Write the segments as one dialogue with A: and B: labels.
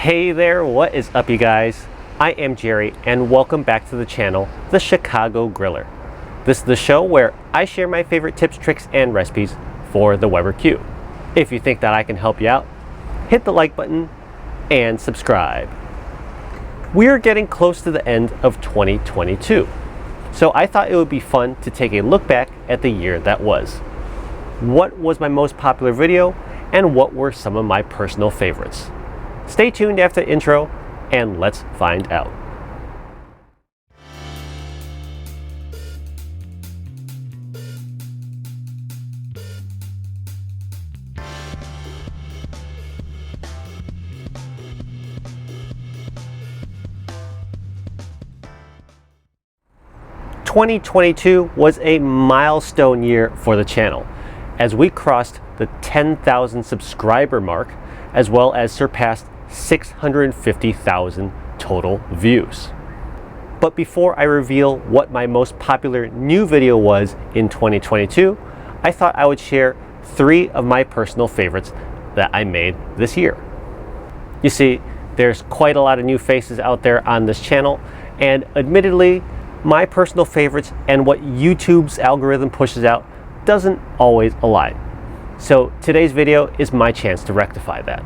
A: Hey there, what is up you guys? I am Jerry and welcome back to the channel, The Chicago Griller. This is the show where I share my favorite tips, tricks, and recipes for the Weber Q. If you think that I can help you out, hit the like button and subscribe. We are getting close to the end of 2022, so I thought it would be fun to take a look back at the year that was. What was my most popular video and what were some of my personal favorites? Stay tuned after the intro and let's find out. "2022 was a milestone year for the channel as we crossed the 10,000 subscriber mark as well as surpassed 650,000 total views. But before I reveal what my most popular new video was in 2022, I thought I would share 3 of my personal favorites that I made this year. You see, there's quite a lot of new faces out there on this channel, and admittedly, my personal favorites and what YouTube's algorithm pushes out doesn't always align. So today's video is my chance to rectify that.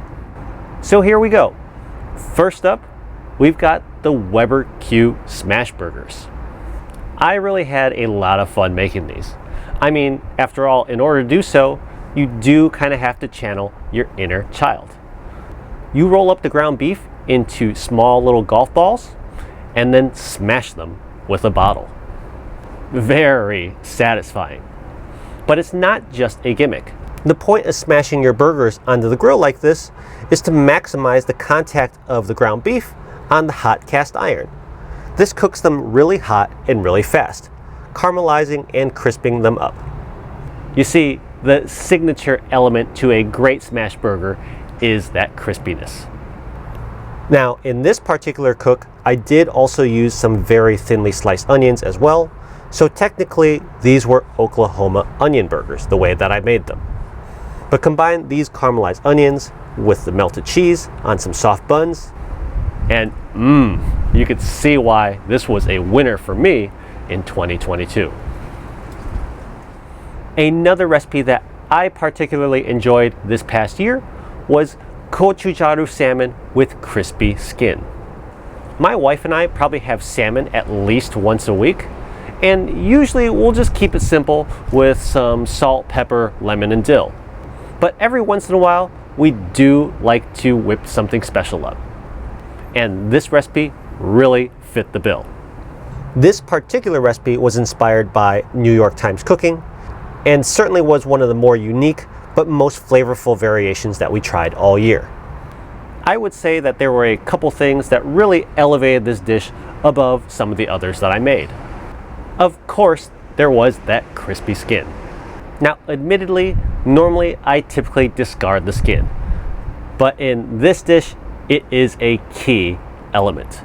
A: So here we go. First up, we've got the Weber Q Smash Burgers. I really had a lot of fun making these. I mean, after all, in order to do so, you do kind of have to channel your inner child. You roll up the ground beef into small little golf balls and then smash them with a bottle. Very satisfying. But it's not just a gimmick. The point of smashing your burgers onto the grill like this is to maximize the contact of the ground beef on the hot cast iron. This cooks them really hot and really fast, caramelizing and crisping them up. You see, the signature element to a great smash burger is that crispiness. Now, in this particular cook, I did also use some very thinly sliced onions as well, so technically these were Oklahoma onion burgers, the way that I made them. But combine these caramelized onions with the melted cheese on some soft buns, and you could see why this was a winner for me in 2022. Another recipe that I particularly enjoyed this past year was gochujang salmon with crispy skin. My wife and I probably have salmon at least once a week, and usually we'll just keep it simple with some salt, pepper, lemon, and dill. But every once in a while, we do like to whip something special up. And this recipe really fit the bill. This particular recipe was inspired by New York Times Cooking, and certainly was one of the more unique but most flavorful variations that we tried all year. I would say that there were a couple things that really elevated this dish above some of the others that I made. Of course, there was that crispy skin. Now, admittedly, normally I typically discard the skin, but in this dish, it is a key element.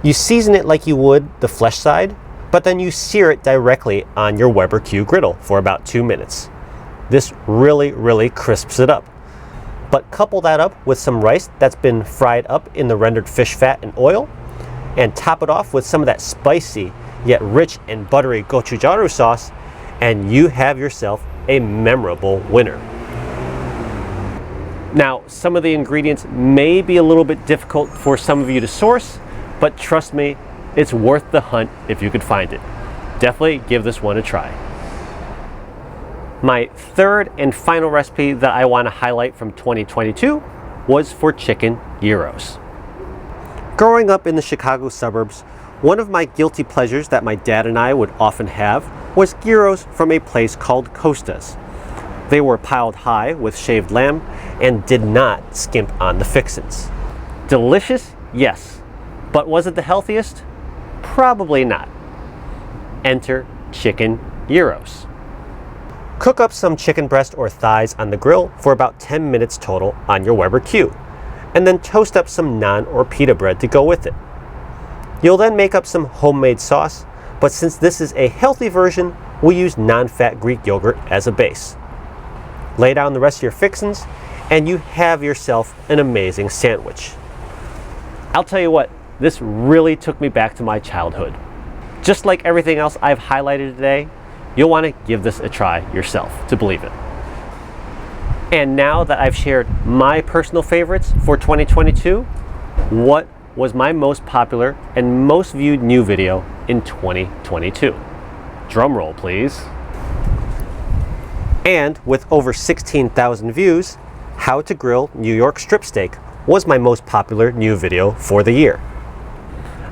A: You season it like you would the flesh side, but then you sear it directly on your Weber Q griddle for about 2 minutes. This really crisps it up. But couple that up with some rice that's been fried up in the rendered fish fat and oil, and top it off with some of that spicy yet rich and buttery gochujang sauce, and you have yourself a memorable winner. Now, some of the ingredients may be a little bit difficult for some of you to source, but trust me, it's worth the hunt if you could find it. Definitely give this one a try. My third and final recipe that I want to highlight from 2022 was for chicken gyros. Growing up in the Chicago suburbs, one of my guilty pleasures that my dad and I would often have was gyros from a place called Costa's. They were piled high with shaved lamb and did not skimp on the fixins. Delicious? Yes. But was it the healthiest? Probably not. Enter chicken gyros. Cook up some chicken breast or thighs on the grill for about 10 minutes total on your Weber Q, and then toast up some naan or pita bread to go with it. You'll then make up some homemade sauce, but since this is a healthy version, we use non-fat Greek yogurt as a base. Lay down the rest of your fixins and you have yourself an amazing sandwich. I'll tell you what, this really took me back to my childhood. Just like everything else I've highlighted today, you'll want to give this a try yourself to believe it. And now that I've shared my personal favorites for 2022, what was my most popular and most viewed new video in 2022? Drum roll, please. And with over 16,000 views, how to grill New York strip steak was my most popular new video for the year.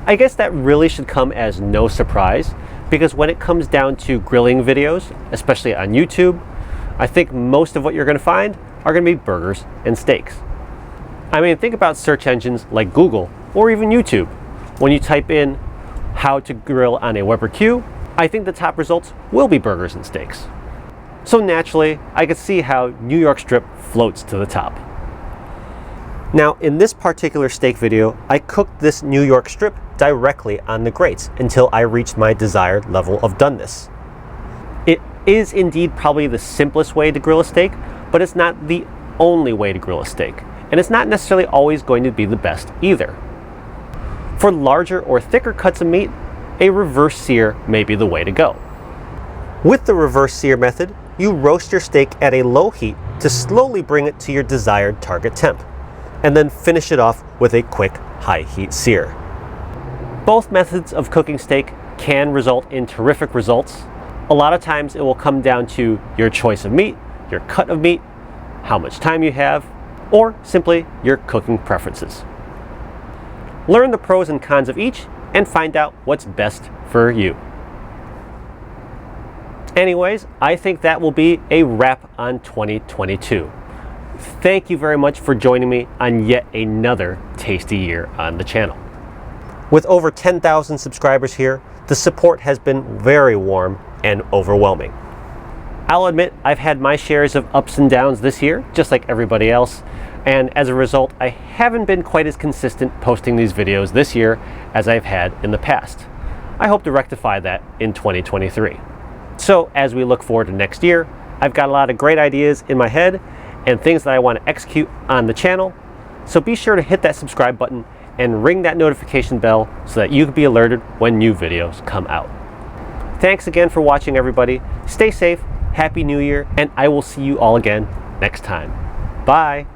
A: I guess that really should come as no surprise, because when it comes down to grilling videos, especially on YouTube, I think most of what you're going to find are going to be burgers and steaks. I mean, think about search engines like Google or even YouTube. When you type in how to grill on a Weber Q, I think the top results will be burgers and steaks. So naturally, I could see how New York strip floats to the top. Now, in this particular steak video, I cooked this New York strip directly on the grates until I reached my desired level of doneness. It is indeed probably the simplest way to grill a steak, but it's not the only way to grill a steak, and it's not necessarily always going to be the best either. For larger or thicker cuts of meat, a reverse sear may be the way to go. With the reverse sear method, you roast your steak at a low heat to slowly bring it to your desired target temp, and then finish it off with a quick high heat sear. Both methods of cooking steak can result in terrific results. A lot of times it will come down to your choice of meat, your cut of meat, how much time you have, or simply your cooking preferences. Learn the pros and cons of each and find out what's best for you. Anyways, I think that will be a wrap on 2022. Thank you very much for joining me on yet another tasty year on the channel. With over 10,000 subscribers here, the support has been very warm and overwhelming. I'll admit I've had my shares of ups and downs this year, just like everybody else, and as a result, I haven't been quite as consistent posting these videos this year as I've had in the past. I hope to rectify that in 2023. So as we look forward to next year, I've got a lot of great ideas in my head and things that I want to execute on the channel, so be sure to hit that subscribe button and ring that notification bell so that you can be alerted when new videos come out. Thanks again for watching, everybody. Stay safe, Happy New Year, and I will see you all again next time. Bye.